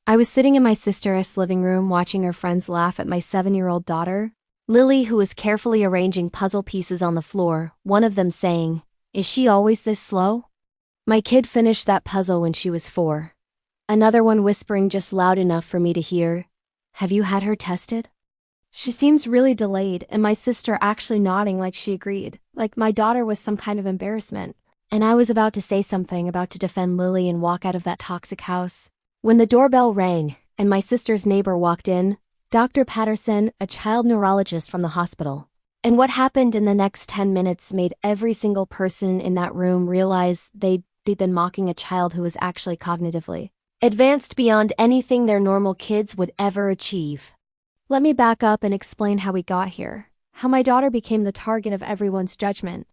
I was sitting in my sister's living room watching her friends laugh at my 7-year-old daughter, Lily, who was carefully arranging puzzle pieces on the floor, one of them saying, "Is she always this slow?" My kid finished that puzzle when she was 4. Another one whispering just loud enough for me to hear, "Have you had her tested?" She seems really delayed, and my sister actually nodding like she agreed, like my daughter was some kind of embarrassment. And I was about to say something, about to defend Lily and walk out of that toxic house, when the doorbell rang, and my sister's neighbor walked in, Dr. Patterson, a child neurologist from the hospital. And what happened in the next 10 minutes made every single person in that room realize they'd been mocking a child who was actually cognitively advanced beyond anything their normal kids would ever achieve. Let me back up and explain how we got here, how my daughter became the target of everyone's judgment.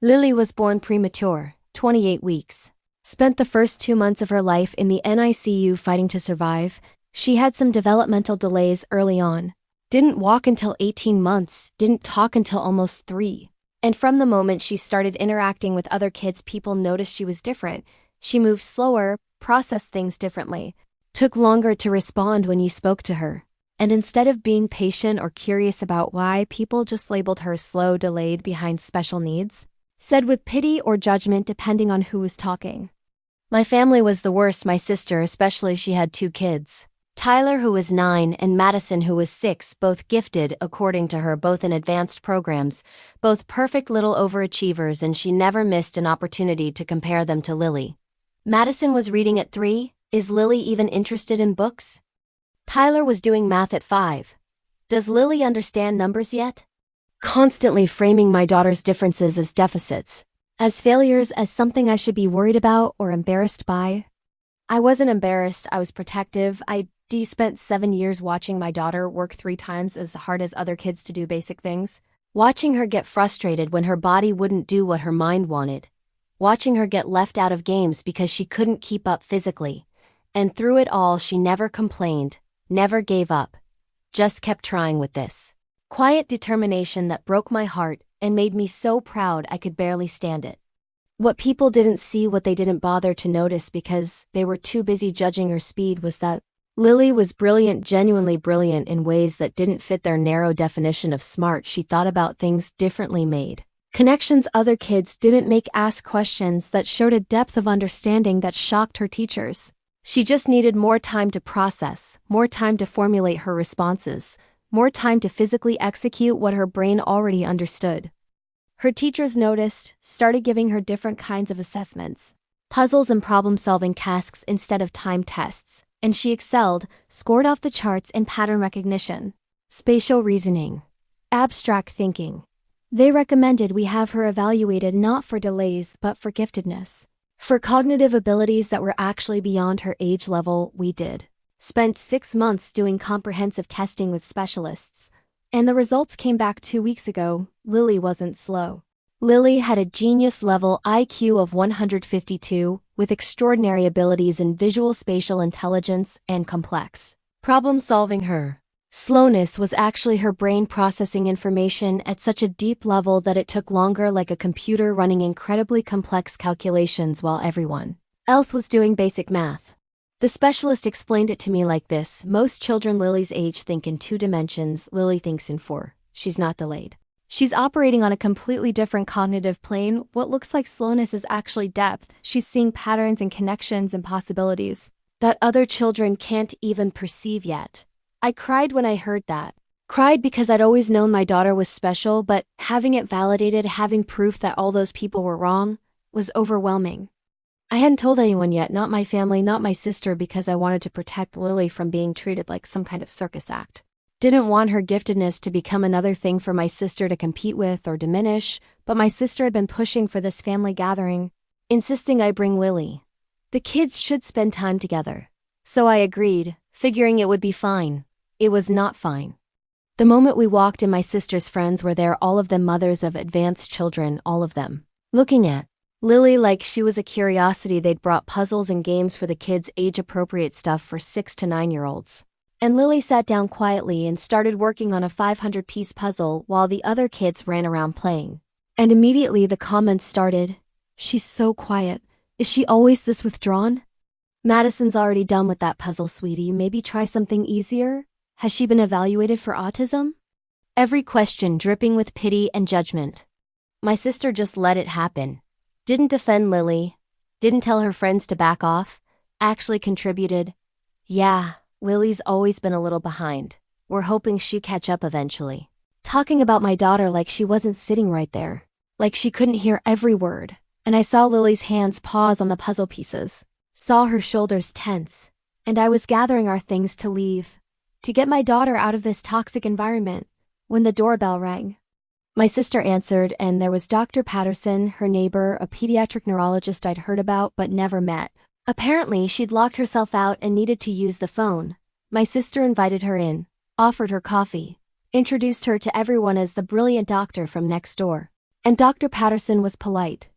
Lily was born premature, 28 weeks. Spent the first 2 months of her life in the NICU fighting to survive. She had some developmental delays early on. Didn't walk until 18 months, didn't talk until almost 3. And from the moment she started interacting with other kids, people noticed she was different. She moved slower, processed things differently, took longer to respond when you spoke to her. And instead of being patient or curious about why, people just labeled her slow, delayed, behind special needs, said with pity or judgment depending on who was talking. My family was the worst, my sister especially. She had 2 kids. Tyler, who was 9, and Madison, who was 6, both gifted, according to her, both in advanced programs, both perfect little overachievers, and she never missed an opportunity to compare them to Lily. Madison was reading at 3. Is Lily even interested in books? Tyler was doing math at 5. Does Lily understand numbers yet? Constantly framing my daughter's differences as deficits, as failures, as something I should be worried about or embarrassed by. I wasn't embarrassed, I was protective. I spent 7 years watching my daughter work 3 times as hard as other kids to do basic things, watching her get frustrated when her body wouldn't do what her mind wanted, watching her get left out of games because she couldn't keep up physically. And through it all, she never complained, never gave up, just kept trying with this quiet determination that broke my heart and made me so proud I could barely stand it. What people didn't see, what they didn't bother to notice because they were too busy judging her speed, was that Lily was brilliant, genuinely brilliant in ways that didn't fit their narrow definition of smart. She thought about things differently, made connections other kids didn't make, asked questions that showed a depth of understanding that shocked her teachers. She just needed more time to process, more time to formulate her responses, more time to physically execute what her brain already understood. Her teachers noticed, started giving her different kinds of assessments, puzzles and problem-solving tasks instead of time tests, and she excelled, scored off the charts in pattern recognition, spatial reasoning, abstract thinking. They recommended we have her evaluated not for delays but for giftedness, for cognitive abilities that were actually beyond her age level. We did. Spent 6 months doing comprehensive testing with specialists, and the results came back 2 weeks ago. Lily wasn't slow. Lily had a genius-level IQ of 152, with extraordinary abilities in visual spatial intelligence and complex problem-solving. Her slowness was actually her brain processing information at such a deep level that it took longer, like a computer running incredibly complex calculations while everyone else was doing basic math. The specialist explained it to me like this: most children Lily's age think in 2 dimensions, Lily thinks in 4. She's not delayed. She's operating on a completely different cognitive plane. What looks like slowness is actually depth. She's seeing patterns and connections and possibilities that other children can't even perceive yet. I cried when I heard that. Cried because I'd always known my daughter was special, but having it validated, having proof that all those people were wrong, was overwhelming. I hadn't told anyone yet, not my family, not my sister, because I wanted to protect Lily from being treated like some kind of circus act. Didn't want her giftedness to become another thing for my sister to compete with or diminish, but my sister had been pushing for this family gathering, insisting I bring Lily. The kids should spend time together. So I agreed, figuring it would be fine. It was not fine. The moment we walked in, my sister's friends were there, all of them mothers of advanced children, all of them looking at Lily like she was a curiosity. They'd brought puzzles and games for the kids, age-appropriate stuff for 6 to 9-year-olds. And Lily sat down quietly and started working on a 500-piece puzzle while the other kids ran around playing. And immediately the comments started. She's so quiet. Is she always this withdrawn? Madison's already done with that puzzle, sweetie. Maybe try something easier? Has she been evaluated for autism? Every question dripping with pity and judgment. My sister just let it happen. Didn't defend Lily. Didn't tell her friends to back off. Actually contributed. Yeah, Lily's always been a little behind. We're hoping she'd catch up eventually. Talking about my daughter like she wasn't sitting right there. Like she couldn't hear every word. And I saw Lily's hands pause on the puzzle pieces. Saw her shoulders tense. And I was gathering our things to leave. To get my daughter out of this toxic environment. When the doorbell rang. My sister answered, and there was Dr. Patterson, her neighbor, a pediatric neurologist I'd heard about but never met. Apparently, she'd locked herself out and needed to use the phone. My sister invited her in, offered her coffee, introduced her to everyone as the brilliant doctor from next door. And Dr. Patterson was polite,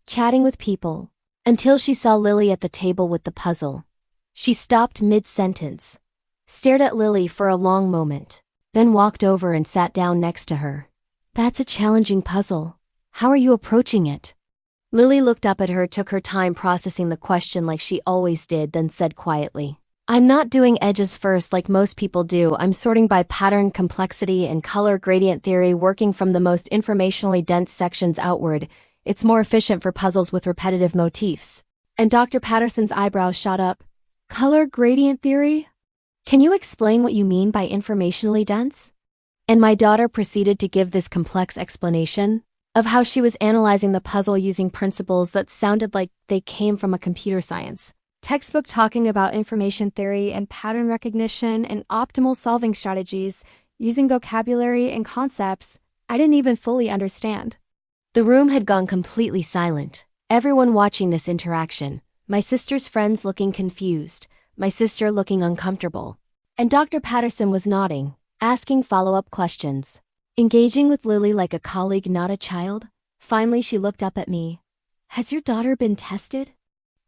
chatting with people, until she saw Lily at the table with the puzzle. She stopped mid-sentence, stared at Lily for a long moment, then walked over and sat down next to her. That's a challenging puzzle. How are you approaching it? Lily looked up at her, took her time processing the question like she always did, then said quietly, I'm not doing edges first like most people do. I'm sorting by pattern, complexity, and color gradient theory, working from the most informationally dense sections outward. It's more efficient for puzzles with repetitive motifs. And Dr. Patterson's eyebrows shot up. Color gradient theory? Can you explain what you mean by informationally dense? And my daughter proceeded to give this complex explanation of how she was analyzing the puzzle using principles that sounded like they came from a computer science textbook, talking about information theory and pattern recognition and optimal solving strategies, using vocabulary and concepts I didn't even fully understand. The room had gone completely silent, everyone watching this interaction, my sister's friends looking confused, my sister looking uncomfortable. And Dr. Patterson was nodding, asking follow-up questions. Engaging with Lily like a colleague, not a child. Finally, she looked up at me. Has your daughter been tested?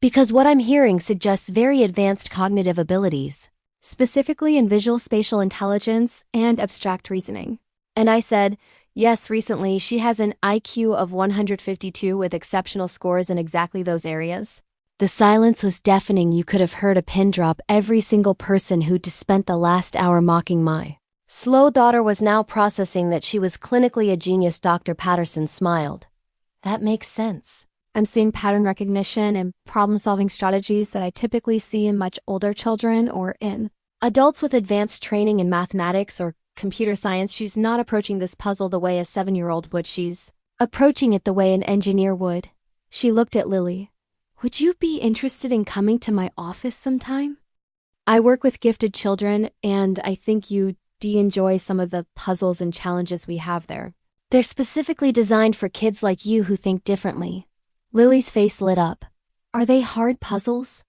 Because what I'm hearing suggests very advanced cognitive abilities, specifically in visual spatial intelligence and abstract reasoning. And I said, yes, recently she has an IQ of 152 with exceptional scores in exactly those areas. The silence was deafening. You could have heard a pin drop. Every single person who'd spent the last hour mocking my slow daughter was now processing that she was clinically a genius. Dr. Patterson smiled. That makes sense. I'm seeing pattern recognition and problem-solving strategies that I typically see in much older children or in adults with advanced training in mathematics or computer science. She's not approaching this puzzle the way a 7-year-old would. She's approaching it the way an engineer would. She looked at Lily. Would you be interested in coming to my office sometime? I work with gifted children, and I think you'd enjoy some of the puzzles and challenges we have there. They're specifically designed for kids like you who think differently. Lily's face lit up. Are they hard puzzles?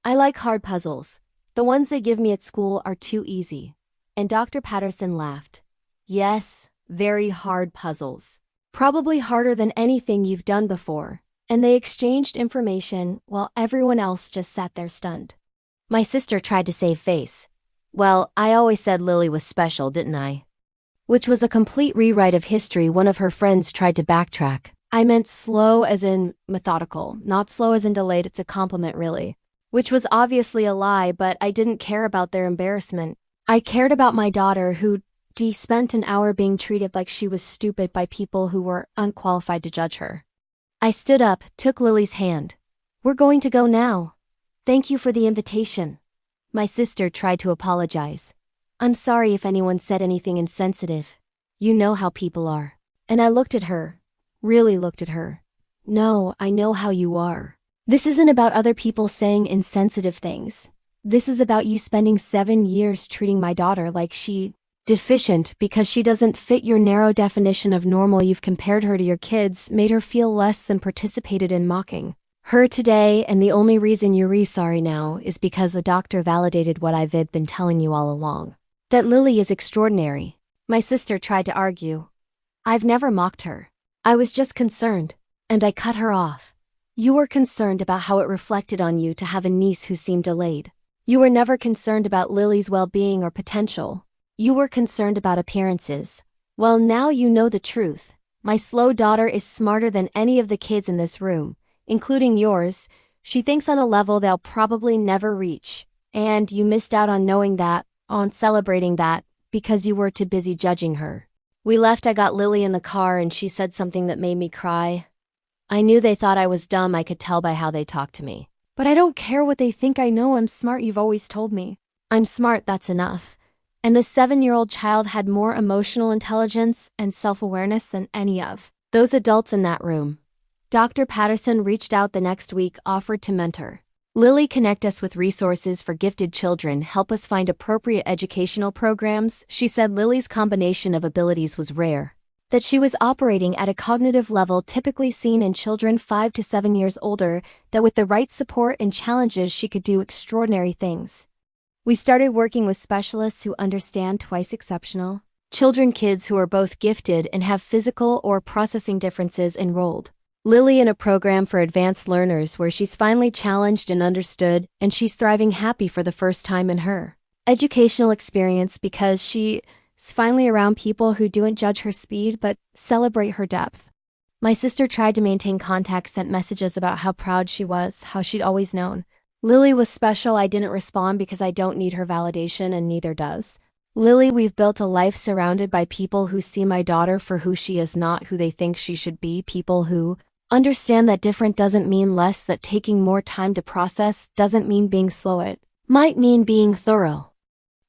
I like hard puzzles. The ones they give me at school are too easy. And Dr. Patterson laughed. Yes, very hard puzzles. Probably harder than anything you've done before. And they exchanged information while everyone else just sat there stunned. My sister tried to save face. Well, I always said Lily was special, didn't I? Which was a complete rewrite of history. One of her friends tried to backtrack. I meant slow as in methodical, not slow as in delayed. It's a compliment, really. Which was obviously a lie, but I didn't care about their embarrassment. I cared about my daughter, who spent an hour being treated like she was stupid by people who were unqualified to judge her. I stood up, took Lily's hand. We're going to go now. Thank you for the invitation. My sister tried to apologize. I'm sorry if anyone said anything insensitive. You know how people are. And I looked at her. Really looked at her. No, I know how you are. This isn't about other people saying insensitive things. This is about you spending 7 years treating my daughter like she deficient because she doesn't fit your narrow definition of normal. You've compared her to your kids, made her feel less than, participated in mocking her today, and the only reason you're sorry now is because the doctor validated what I've been telling you all along. That Lily is extraordinary. My sister tried to argue. I've never mocked her. I was just concerned, and I cut her off. You were concerned about how it reflected on you to have a niece who seemed delayed. You were never concerned about Lily's well-being or potential. You were concerned about appearances. Well, now you know the truth. My slow daughter is smarter than any of the kids in this room, including yours. She thinks on a level they'll probably never reach. And you missed out on knowing that, on celebrating that, because you were too busy judging her. We left. I got Lily in the car and she said something that made me cry. I knew they thought I was dumb. I could tell by how they talked to me. But I don't care what they think. I know I'm smart. You've always told me. I'm smart, that's enough. And the 7-year-old child had more emotional intelligence and self-awareness than any of those adults in that room. Dr. Patterson reached out the next week, offered to mentor Lily, connect us with resources for gifted children, help us find appropriate educational programs. She said Lily's combination of abilities was rare, that she was operating at a cognitive level typically seen in children 5 to 7 years older, that with the right support and challenges she could do extraordinary things. We started working with specialists who understand twice exceptional children, kids who are both gifted and have physical or processing differences, enrolled Lily in a program for advanced learners where she's finally challenged and understood, and she's thriving, happy for the first time in her educational experience because she's finally around people who don't judge her speed but celebrate her depth. My sister tried to maintain contact, sent messages about how proud she was, how she'd always known Lily was special. I didn't respond because I don't need her validation and neither does Lily. We've built a life surrounded by people who see my daughter for who she is, not who they think she should be, people who understand that different doesn't mean less, that taking more time to process doesn't mean being slow, it might mean being thorough.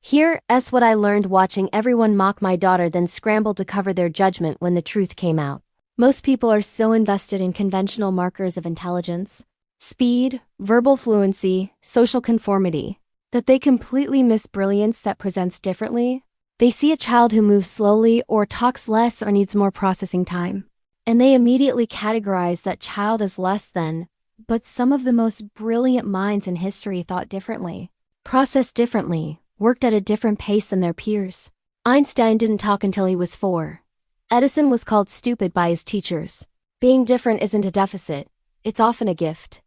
Here's what I learned watching everyone mock my daughter, then scramble to cover their judgment when the truth came out. Most people are so invested in conventional markers of intelligence, speed, verbal fluency, social conformity, that they completely miss brilliance that presents differently. They see a child who moves slowly or talks less or needs more processing time, and they immediately categorize that child as less than. But some of the most brilliant minds in history thought differently, processed differently, worked at a different pace than their peers. Einstein didn't talk until he was 4. Edison was called stupid by his teachers. Being different isn't a deficit, it's often a gift.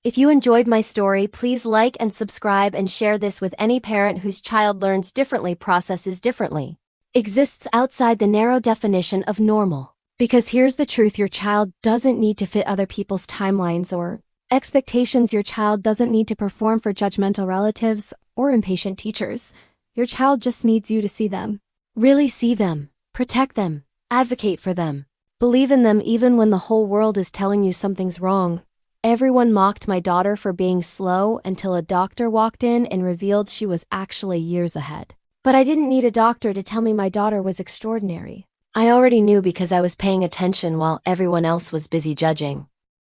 If you enjoyed my story, please like and subscribe and share this with any parent whose child learns differently, processes differently, exists outside the narrow definition of normal. Because here's the truth: your child doesn't need to fit other people's timelines or expectations. Your child doesn't need to perform for judgmental relatives or impatient teachers. Your child just needs you to see them. Really see them, protect them, advocate for them, believe in them even when the whole world is telling you something's wrong. Everyone mocked my daughter for being slow until a doctor walked in and revealed she was actually years ahead. But I didn't need a doctor to tell me my daughter was extraordinary. I already knew because I was paying attention while everyone else was busy judging.